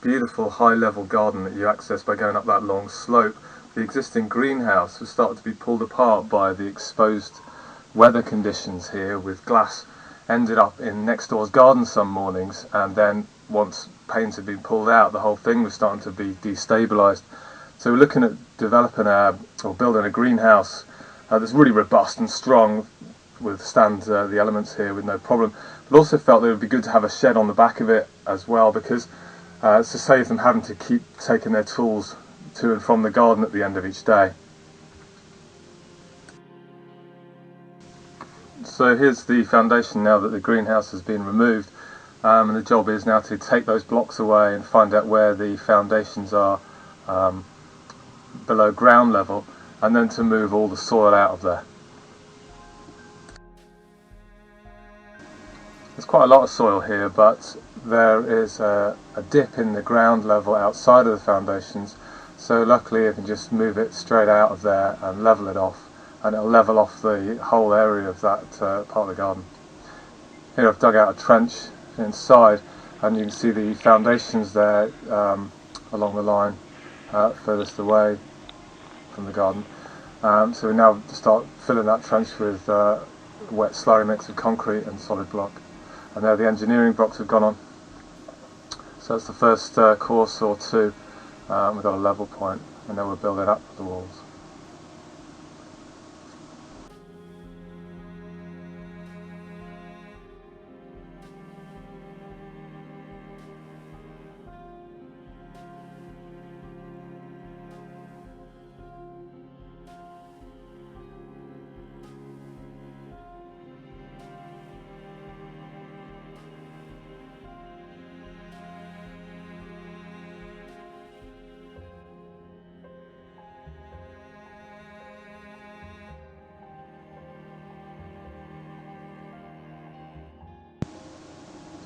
beautiful high-level garden that you access by going up that long slope, the existing greenhouse was starting to be pulled apart by the exposed weather conditions here, with glass ended up in next door's garden some mornings, and then once panes had been pulled out, the whole thing was starting to be destabilised. So we're looking at developing or building a greenhouse that's really robust and strong, withstand the elements here with no problem, but also felt that it would be good to have a shed on the back of it as well, because it's to save them having to keep taking their tools to and from the garden at the end of each day. So here's the foundation now that the greenhouse has been removed, and the job is now to take those blocks away and find out where the foundations are below ground level, and then to move all the soil out of there. There's quite a lot of soil here, but there is a dip in the ground level outside of the foundations, so luckily I can just move it straight out of there and level it off, and it'll level off the whole area of that part of the garden. Here I've dug out a trench inside, and you can see the foundations there along the line furthest away from the garden. So we now start filling that trench with wet slurry mix of concrete and solid block. And there the engineering blocks have gone on. So that's the first course or two. We've got a level point, and then we're building up the walls.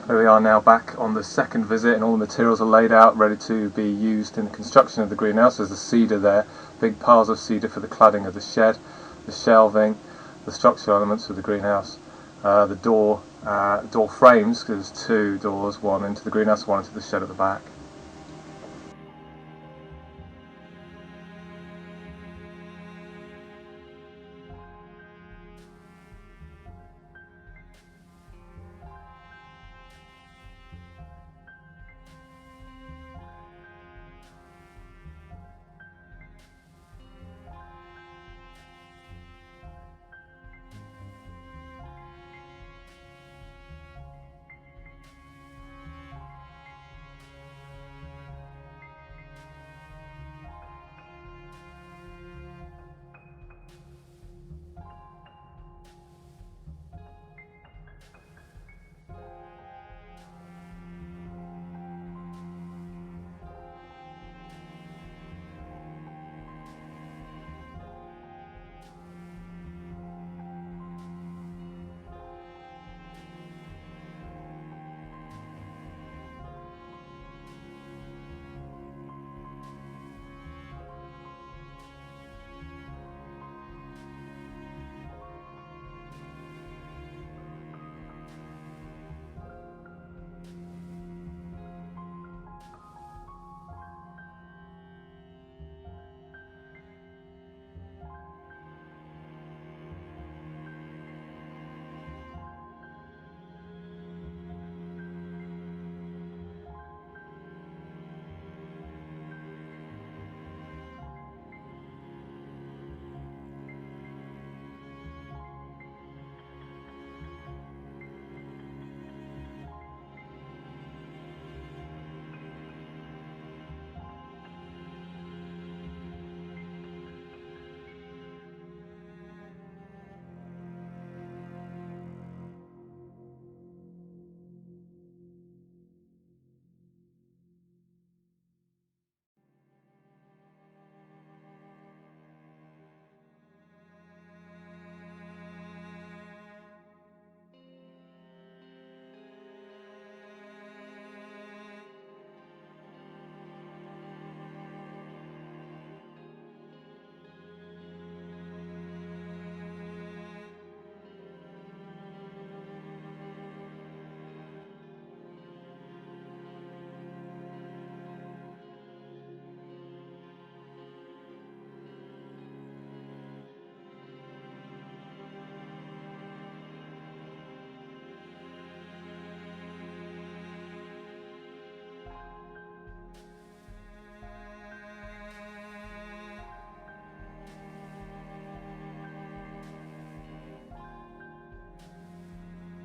Here we are now back on the second visit, and all the materials are laid out ready to be used in the construction of the greenhouse. There's the cedar there, big piles of cedar for the cladding of the shed, the shelving, the structural elements of the greenhouse, the door frames, because there's two doors, one into the greenhouse, one into the shed at the back.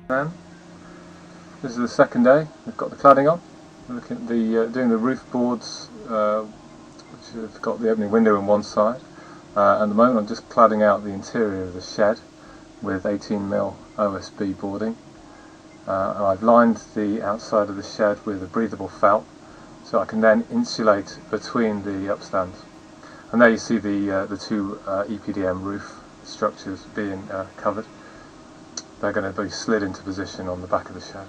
And this is the second day. We've got the cladding on. We're looking at the doing the roof boards, which have got the opening window on one side. At the moment, I'm just cladding out the interior of the shed with 18mm OSB boarding. And I've lined the outside of the shed with a breathable felt, so I can then insulate between the upstands. And there you see the two epdm roof structures being covered. They're going to be slid into position on the back of the shed.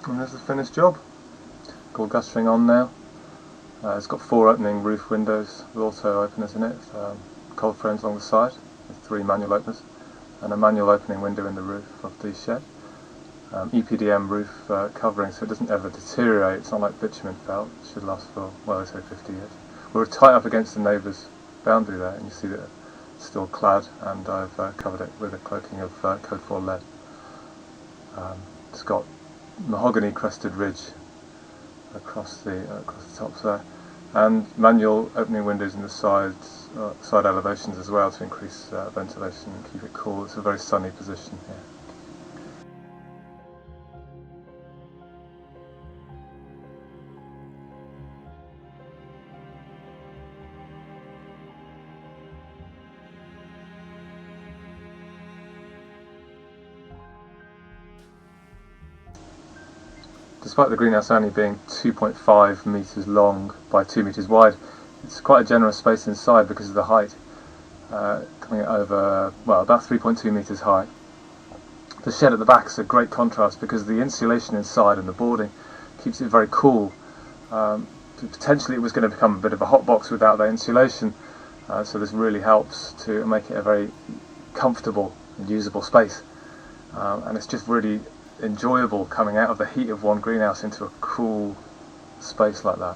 And there's the finished job. Called guttering on now. It's got 4 opening roof windows with auto openers in it, cold frames along the side with 3 manual openers, and a manual opening window in the roof of the shed. epdm roof covering, so it doesn't ever deteriorate. It's not like bitumen felt. It should last for, well, let's say 50 years. We're tight up against the neighbour's boundary there, and you see that it's still clad, and I've covered it with a cloaking of code 4 lead. It's got mahogany crested ridge across the tops there, and manual opening windows in the side elevations as well to increase ventilation and keep it cool. It's a very sunny position here. Despite the greenhouse only being 2.5 metres long by 2 metres wide, it's quite a generous space inside because of the height, coming over, well, about 3.2 metres high. The shed at the back is a great contrast because the insulation inside and the boarding keeps it very cool. Potentially it was going to become a bit of a hot box without that insulation, so this really helps to make it a very comfortable and usable space. And it's just really enjoyable coming out of the heat of one greenhouse into a cool space like that.